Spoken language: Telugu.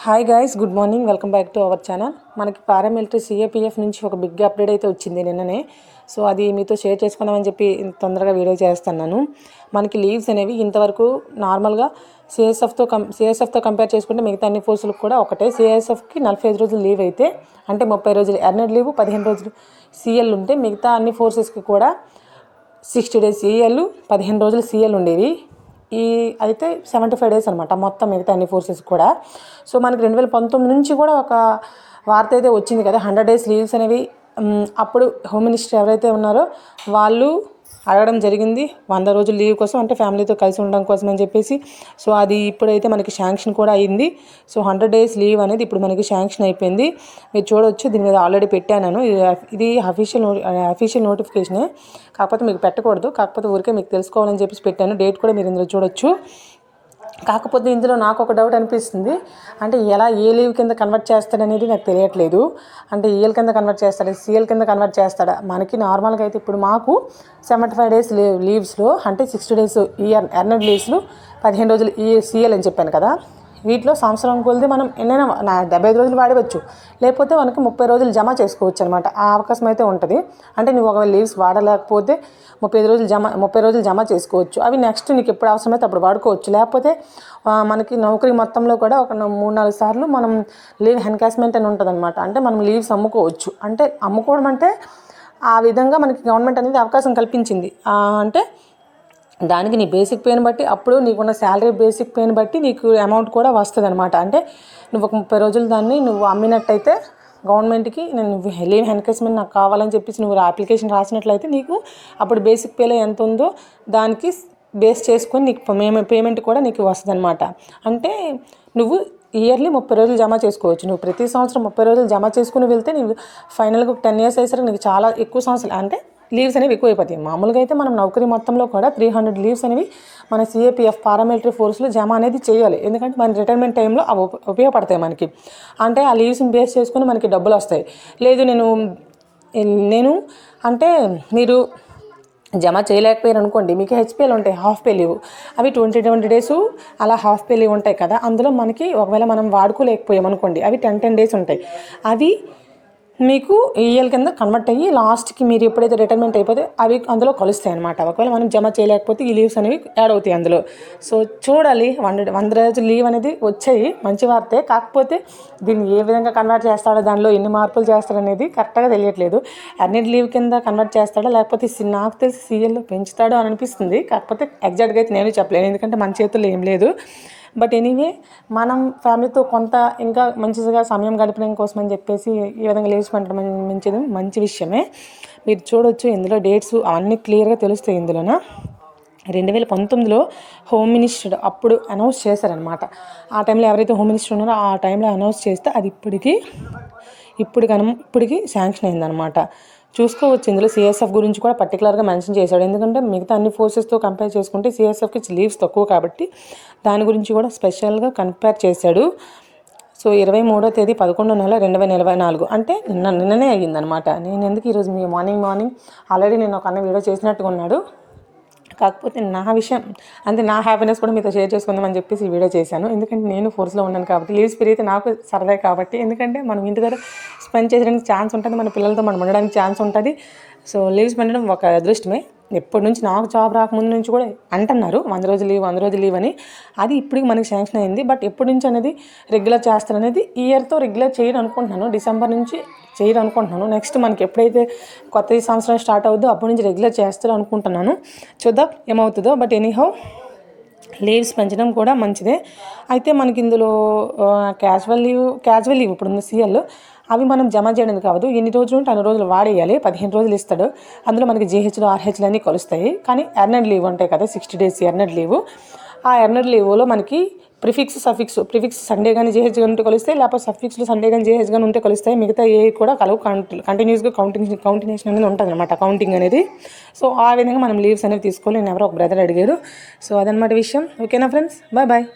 Hi guys, good morning. Welcome back to our channel. మనకి పారామిలిటరీ సిఏపిఎఫ్ నుంచి ఒక బిగ్ అప్డేట్ అయితే వచ్చింది నిన్ననే. సో అది మీతో షేర్ చేసుకుందామని చెప్పి తొందరగా వీడియో చేస్తున్నాను. మనకి లీవ్స్ అనేవి ఇంతవరకు నార్మల్గా సిఎస్ఎఫ్తో కంపేర్ చేసుకుంటే మిగతా అన్ని ఫోర్సులకు కూడా ఒకటే. సిఎస్ఎఫ్కి 45 రోజులు లీవ్ అయితే, అంటే 30 రోజులు ఎర్నడ్ లీవ్, 15 రోజులు సిఎల్ ఉంటే, మిగతా అన్ని ఫోర్సెస్కి కూడా 60 days సిఎల్, 15 రోజులు సిఎల్ ఉండేవి. ఈ అయితే 75 days అనమాట మొత్తం మిగతా అన్ని ఫోర్సెస్ కూడా. సో మనకి 2019 నుంచి కూడా ఒక వార్త అయితే వచ్చింది కదా, 100 days లీవ్స్ అనేవి అప్పుడు హోమ్ మినిస్టర్ ఎవరైతే ఉన్నారో వాళ్ళు అడగడం జరిగింది 100 రోజులు లీవ్ కోసం, అంటే ఫ్యామిలీతో కలిసి ఉండడం కోసం అని చెప్పేసి. సో అది ఇప్పుడైతే మనకి శాంక్షన్ కూడా అయింది. సో 100 days లీవ్ అనేది ఇప్పుడు మనకి శాంక్షన్ అయిపోయింది. మీరు చూడవచ్చు, దీని మీద ఆల్రెడీ పెట్టాను. ఇది అఫీషియల్ నోటిఫికేషనే, కాకపోతే మీకు పెట్టకూడదు, కాకపోతే ఊరికే మీకు తెలుసుకోవాలని చెప్పేసి పెట్టాను. డేట్ కూడా మీరు ఇందులో చూడొచ్చు. కాకపోతే ఇందులో నాకు ఒక డౌట్ అనిపిస్తుంది, అంటే ఎలా ఏ లీవ్ కింద కన్వర్ట్ చేస్తాడనేది నాకు తెలియట్లేదు. అంటే ఈఎల్ కింద కన్వర్ట్ చేస్తాడా, సిఎల్ కింద కన్వర్ట్ చేస్తాడా? మనకి నార్మల్గా అయితే ఇప్పుడు మాకు 75 days లీవ్స్లో, అంటే 60 days ఎర్నడ్ లీవ్స్లో 15 రోజులు సిఎల్ అని చెప్పాను కదా, వీటిలో సంవత్సరం కొలిది మనం ఎన్నైనా 75 రోజులు వాడవచ్చు, లేకపోతే మనకి 30 రోజులు జమ చేసుకోవచ్చు అనమాట. ఆ అవకాశం అయితే ఉంటుంది. అంటే నువ్వు ఒకవేళ లీవ్స్ వాడలేకపోతే 30 రోజులు జమ చేసుకోవచ్చు. అవి నెక్స్ట్ నీకు ఎప్పుడు అవసరమైతే అప్పుడు వాడుకోవచ్చు. లేకపోతే మనకి నౌకరీ మొత్తంలో కూడా ఒక 3-4 సార్లు మనం లీవ్ ఎన్కాష్మెంట్ అని ఉంటుంది అనమాట. అంటే మనం లీవ్స్ అమ్ముకోవచ్చు. అంటే అమ్ముకోవడం అంటే ఆ విధంగా మనకి గవర్నమెంట్ అనేది అవకాశం కల్పించింది. అంటే దానికి నీ బేసిక్ పేని బట్టి, అప్పుడు నీకున్న శాలరీ బేసిక్ పేని బట్టి నీకు అమౌంట్ కూడా వస్తుంది అనమాట. అంటే నువ్వు ఒక 30 రోజులు దాన్ని నువ్వు అమ్మినట్టయితే గవర్నమెంట్కి, నేను లీవ్ ఎన్కాష్మెంట్ నాకు కావాలని చెప్పేసి నువ్వు అప్లికేషన్ రాసినట్లయితే నీకు అప్పుడు బేసిక్ పేలో ఎంత ఉందో దానికి బేస్ చేసుకొని నీకు పేమెంట్ కూడా నీకు వస్తుంది అనమాట. అంటే నువ్వు ఇయర్లీ 30 రోజులు జమ చేసుకోవచ్చు. నువ్వు ప్రతి సంవత్సరం 30 రోజులు జమ చేసుకుని వెళ్తే నువ్వు ఫైనల్గా 10 years అయ్యేసరికి నీకు చాలా ఎక్కువ సంవత్సరాలు, అంటే లీవ్స్ అనేవి ఎక్కువైపోతాయి. మామూలుగా అయితే మనం నౌకరీ మొత్తంలో కూడా 300 లీవ్స్ అనేవి మన సిఏపిఎఫ్ పారామిలిటరీ ఫోర్స్లో జమ అనేది చేయాలి. ఎందుకంటే మన రిటైర్మెంట్ టైంలో అవి ఉపయోగపడతాయి మనకి. అంటే ఆ లీవ్స్ని బేస్ చేసుకుని మనకి డబ్బులు వస్తాయి. లేదు నేను అంటే మీరు జమ చేయలేకపోయారు అనుకోండి, మీకు హెచ్పిఎల్ ఉంటాయి, హాఫ్ పే లీవ్. అవి 20 days అలా హాఫ్ పే లీవ్ ఉంటాయి కదా, అందులో మనకి ఒకవేళ మనం వాడుకోలేకపోయాం అనుకోండి, అవి 10 days ఉంటాయి. అవి మీకు ఈఎల్ కింద కన్వర్ట్ అయ్యి లాస్ట్కి మీరు ఎప్పుడైతే రిటైర్మెంట్ అయిపోతే అవి అందులో కలుస్తాయి అనమాట. ఒకవేళ మనం జమ చేయలేకపోతే ఈ లీవ్స్ అనేవి యాడ్ అవుతాయి అందులో. సో చూడాలి, 100 రోజులు లీవ్ అనేది వచ్చాయి, మంచి వార్తే. కాకపోతే దీన్ని ఏ విధంగా కన్వర్ట్ చేస్తాడో, దానిలో ఎన్ని మార్పులు చేస్తాడనేది కరెక్ట్గా తెలియట్లేదు. ఎర్నడ్ లీవ్ కింద కన్వర్ట్ చేస్తాడో, లేకపోతే నాకు తెలిసి సీఎల్లో పెంచుతాడో అని అనిపిస్తుంది. కాకపోతే ఎగ్జాక్ట్గా అయితే నేను చెప్పలేను, ఎందుకంటే మన చేతుల్లో ఏం లేదు. బట్ ఎనీవే, మనం ఫ్యామిలీతో కొంత ఇంకా మంచిగా సమయం గడపడం కోసం అని చెప్పేసి ఈ విధంగా లీవ్స్ పెట్టడం మంచి విషయమే. మీరు చూడవచ్చు, ఇందులో డేట్స్ అన్నీ క్లియర్గా తెలుస్తాయి. ఇందులోన 2019లో హోమ్ మినిస్టర్ అప్పుడు అనౌన్స్ చేశారనమాట. ఆ టైంలో ఎవరైతే హోమ్ మినిస్టర్ ఉన్నారో ఆ టైంలో అనౌన్స్ చేస్తే అది ఇప్పటికి శాంక్షన్ అయిందనమాట. చూసుకోవచ్చు, ఇందులో సిఎస్ఎఫ్ గురించి కూడా పర్టికులర్గా మెన్షన్ చేశాడు. ఎందుకంటే మిగతా అన్ని ఫోర్సెస్తో కంపేర్ చేసుకుంటే సిఎస్ఎఫ్కి లీవ్స్ తక్కువ కాబట్టి దాని గురించి కూడా స్పెషల్గా కంపేర్ చేశాడు. సో 23వ తేదీ 11వ నెల 2024, అంటే నిన్ననే అయ్యిందనమాట. నేను ఎందుకు ఈరోజు మీ మార్నింగ్ ఆల్రెడీ నేను ఒక వీడియో చేసినట్టుగా ఉన్నాడు. కాకపోతే నా విషయం అంటే నా హ్యాపీనెస్ కూడా మీతో షేర్ చేసుకుందామని చెప్పేసి ఈ వీడియో చేశాను. ఎందుకంటే నేను ఫోర్స్లో ఉన్నాను కాబట్టి, లీవ్స్ పెరిగితే నాకు సరదా కాబట్టి. ఎందుకంటే మనం ఇంటి దగ్గర స్పెండ్ చేయడానికి ఛాన్స్ ఉంటుంది, మన పిల్లలతో మనం ఉండడానికి ఛాన్స్ ఉంటుంది. సో లీవ్స్ పెట్టడం ఒక అదృష్టమే. ఎప్పటి నుంచి నాకు జాబ్ రాకముందు నుంచి కూడా అంటున్నారు 100 రోజులు లీవ్ అని. అది ఇప్పటికి మనకి శాంక్షన్ అయింది. బట్ ఎప్పటి నుంచి అనేది రెగ్యులర్ చేస్తారనేది ఈ ఇయర్తో రెగ్యులర్ చేయడం అనుకుంటున్నాను. డిసెంబర్ నుంచి చేయడం అనుకుంటున్నాను. నెక్స్ట్ మనకి ఎప్పుడైతే కొత్త సంవత్సరం స్టార్ట్ అవుద్దో అప్పటి నుంచి రెగ్యులర్ చేస్తారో అనుకుంటున్నాను. చూద్దాం ఏమవుతుందో. బట్ ఎనీహౌ, లీవ్స్ పెంచడం కూడా మంచిదే. అయితే మనకి ఇందులో క్యాజువల్ లీవ్ ఇప్పుడు ఉన్న సిఎల్, అవి మనం జమ చేయడం కాదు, ఎన్ని రోజులు ఉంటే అన్ని రోజులు వాడేయాలి. 15 రోజులు ఇస్తాడు. అందులో మనకి జీహెచ్లు ఆర్హెచ్లు అన్నీ కలుస్తాయి. కానీ ఎర్నడ్ లీవ్ ఉంటాయి కదా, 60 days ఎర్నడ్ లీవ్. ఆ ఎర్నడ్ లీవ్లో మనకి ప్రిఫిక్స్ సండే కానీ జేహెచ్ కానీ ఉంటే కలుస్తాయి, లేకపోతే సఫిక్స్లు సండే కానీ జేహెచ్ కానీ ఉంటే కలుస్తాయి. మిగతా ఏ కూడా కలవు. కంటిన్యూస్గా కౌంటినేషన్ అనేది ఉంటుంది అనమాట, కౌంటింగ్ అనేది. సో ఆ విధంగా మనం లీవ్స్ అనేవి తీసుకోవాలి. నేను ఎవరో ఒక బ్రదర్ అడిగారు. సో అదనమాట విషయం. ఓకేనా ఫ్రెండ్స్, బాయ్.